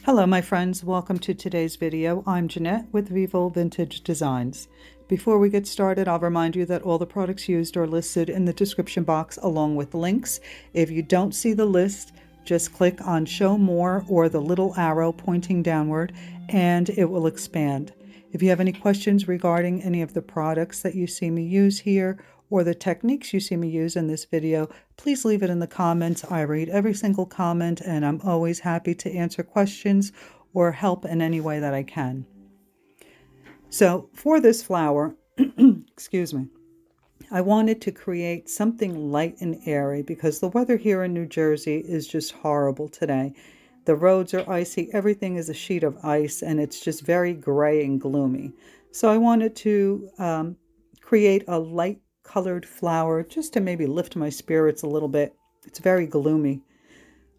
Hello my friends, welcome to today's video. I'm Jeanette with Vivo Vintage Designs. Before we get started, I'll remind you that all the products used are listed in the description box along with links. If you don't see the list, just click on Show More or the little arrow pointing downward and it will expand. If you have any questions regarding any of the products that you see me use here or the techniques you see me use in this video, please leave it in the comments. I read every single comment and I'm always happy to answer questions or help in any way that I can. So for this flower, excuse me, I wanted to create something light and airy because the weather here in New Jersey is just horrible today. The roads are icy, everything is a sheet of ice, and it's just very gray and gloomy. So I wanted to create a light colored flower just to maybe lift my spirits a little bit. It's very gloomy.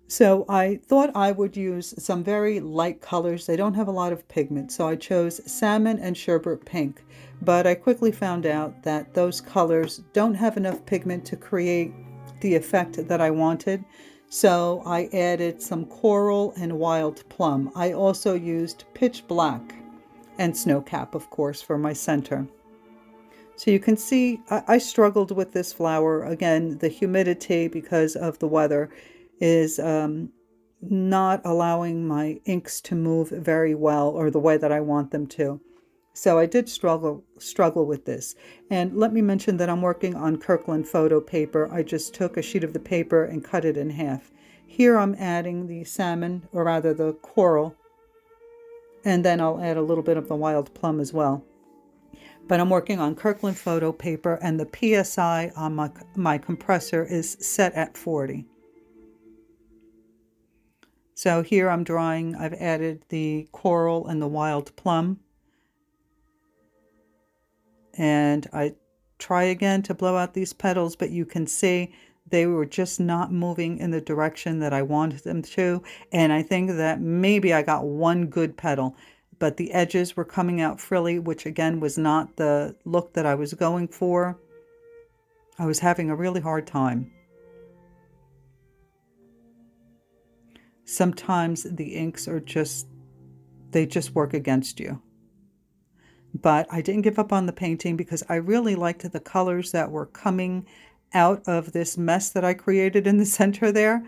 So I thought I would use some very light colors. They don't have a lot of pigment, so I chose salmon and sherbet pink. But I quickly found out that those colors don't have enough pigment to create the effect that I wanted. So I added some coral and wild plum. I also used pitch black and snowcap, of course, for my center. So you can see I struggled with this flower. Again, the humidity because of the weather is not allowing my inks to move very well or the way that I want them to. So I did struggle with this. And let me mention that I'm working on KRYLON photo paper. I just took a sheet of the paper and cut it in half. Here I'm adding the salmon, or rather the coral, and then I'll add a little bit of the wild plum as well. But I'm working on KRYLON photo paper and the PSI on my compressor is set at 40. So here I'm drawing, I've added the coral and the wild plum. And I try again to blow out these petals, but you can see they were just not moving in the direction that I wanted them to. And I think that maybe I got one good petal, but the edges were coming out frilly, which again was not the look that I was going for. I was having a really hard time. Sometimes the inks are they just work against you. But I didn't give up on the painting because I really liked the colors that were coming out of this mess that I created in the center there.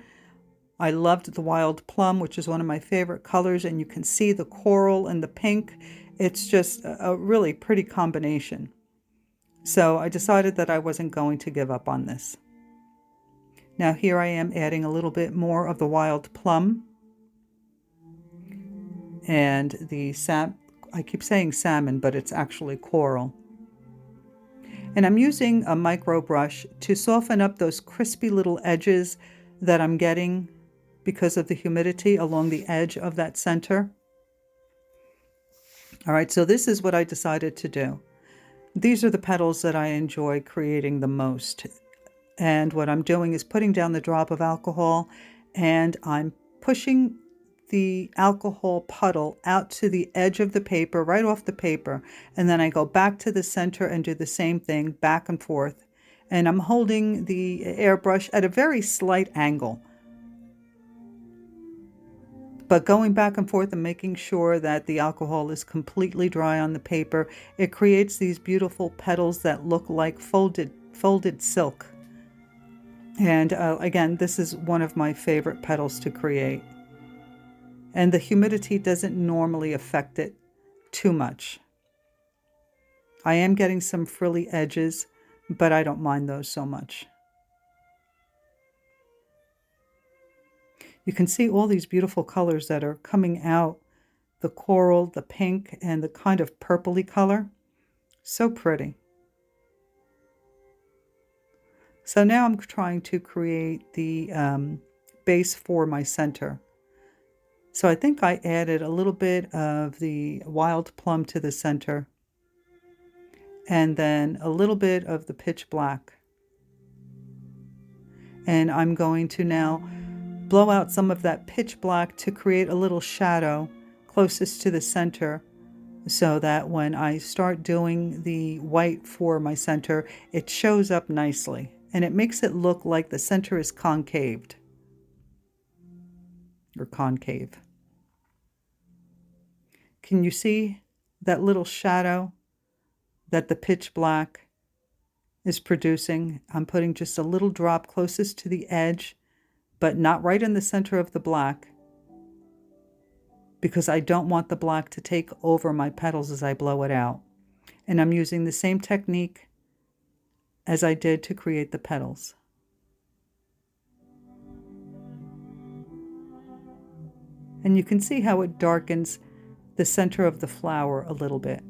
I loved the wild plum, which is one of my favorite colors, and you can see the coral and the pink. It's just a really pretty combination. So I decided that I wasn't going to give up on this. Now here I am adding a little bit more of the wild plum and the I keep saying salmon, but it's actually coral. And I'm using a micro brush to soften up those crispy little edges that I'm getting because of the humidity along the edge of that center. All right, so this is what I decided to do. These are the petals that I enjoy creating the most. And what I'm doing is putting down the drop of alcohol and I'm pushing the alcohol puddle out to the edge of the paper, right off the paper. And then I go back to the center and do the same thing back and forth. And I'm holding the airbrush at a very slight angle, but going back and forth and making sure that the alcohol is completely dry on the paper. It creates these beautiful petals that look like folded silk. And again, this is one of my favorite petals to create. And the humidity doesn't normally affect it too much. I am getting some frilly edges, but I don't mind those so much. You can see all these beautiful colors that are coming out. The coral, the pink, and the kind of purpley color. So pretty. So now I'm trying to create the base for my center. So I think I added a little bit of the wild plum to the center and then a little bit of the pitch black. And I'm going to now blow out some of that pitch black to create a little shadow closest to the center so that when I start doing the white for my center, it shows up nicely and it makes it look like the center is concaved or concave. Can you see that little shadow that the pitch black is producing? I'm putting just a little drop closest to the edge, but not right in the center of the black, because I don't want the black to take over my petals as I blow it out. And I'm using the same technique as I did to create the petals. And you can see how it darkens the center of the flower a little bit.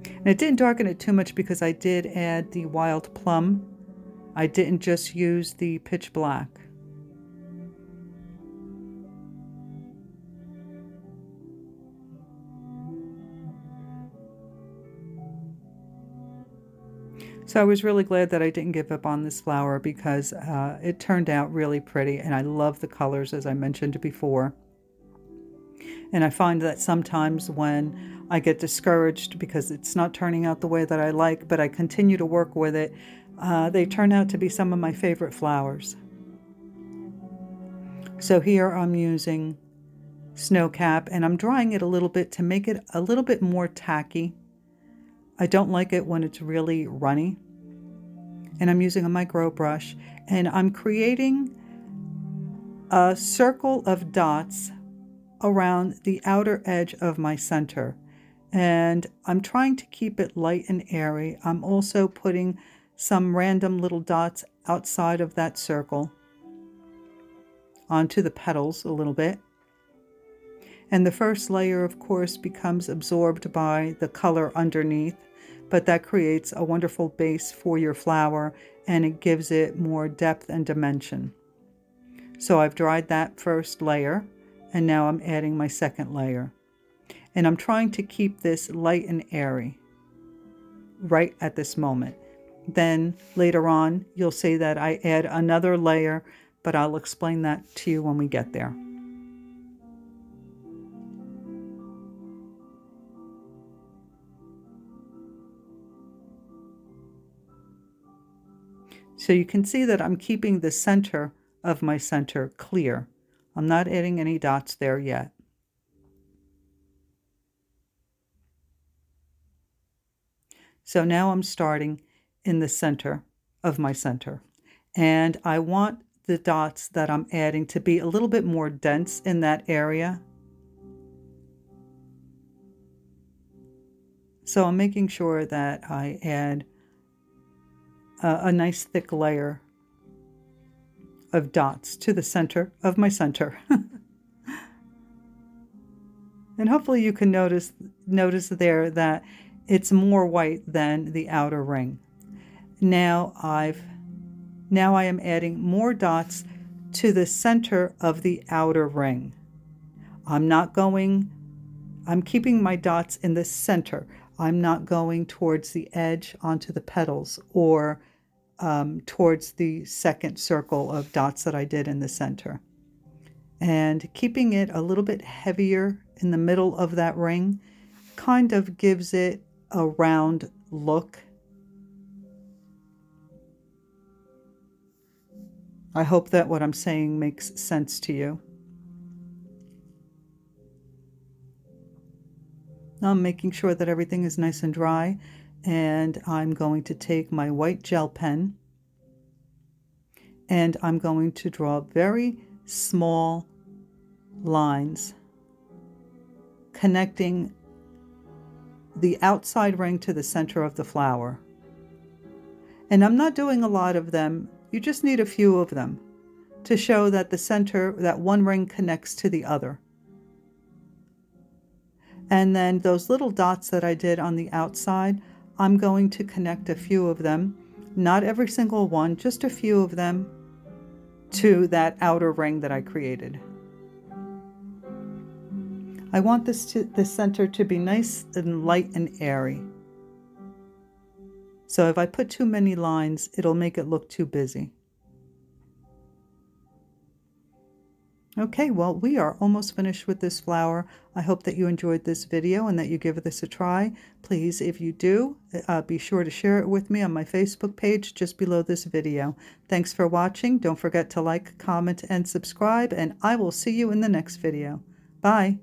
And it didn't darken it too much because I did add the wild plum. I didn't just use the pitch black. So I was really glad that I didn't give up on this flower, because it turned out really pretty, and I love the colors, as I mentioned before. And I find that sometimes when I get discouraged because it's not turning out the way that I like, but I continue to work with it, they turn out to be some of my favorite flowers. So here I'm using Snow Cap, and I'm drying it a little bit to make it a little bit more tacky. I don't like it when it's really runny. And I'm using a micro brush, and I'm creating a circle of dots around the outer edge of my center. And I'm trying to keep it light and airy. I'm also putting some random little dots outside of that circle onto the petals a little bit. And the first layer, of course, becomes absorbed by the color underneath, but that creates a wonderful base for your flower, and it gives it more depth and dimension. So I've dried that first layer, and now I'm adding my second layer. And I'm trying to keep this light and airy right at this moment. Then later on, you'll see that I add another layer, but I'll explain that to you when we get there. So you can see that I'm keeping the center of my center clear. I'm not adding any dots there yet. So now I'm starting in the center of my center. And I want the dots that I'm adding to be a little bit more dense in that area. So I'm making sure that I add a nice thick layer of dots to the center of my center. And hopefully you can notice there that it's more white than the outer ring. Now I am adding more dots to the center of the outer ring. I'm keeping my dots in the center. I'm not going towards the edge onto the petals, or towards the second circle of dots that I did in the center. And keeping it a little bit heavier in the middle of that ring kind of gives it a round look. I hope that what I'm saying makes sense to you. Now I'm making sure that everything is nice and dry, and I'm going to take my white gel pen, and I'm going to draw very small lines connecting the outside ring to the center of the flower. And I'm not doing a lot of them. You just need a few of them to show that the center, that one ring connects to the other. And then those little dots that I did on the outside, I'm going to connect a few of them, not every single one, just a few of them, to that outer ring that I created. I want the center to be nice and light and airy. So if I put too many lines, it'll make it look too busy. Okay, well, we are almost finished with this flower. I hope that you enjoyed this video and that you give this a try. Please, if you do, be sure to share it with me on my Facebook page just below this video. Thanks for watching. Don't forget to like, comment, and subscribe, and I will see you in the next video. Bye.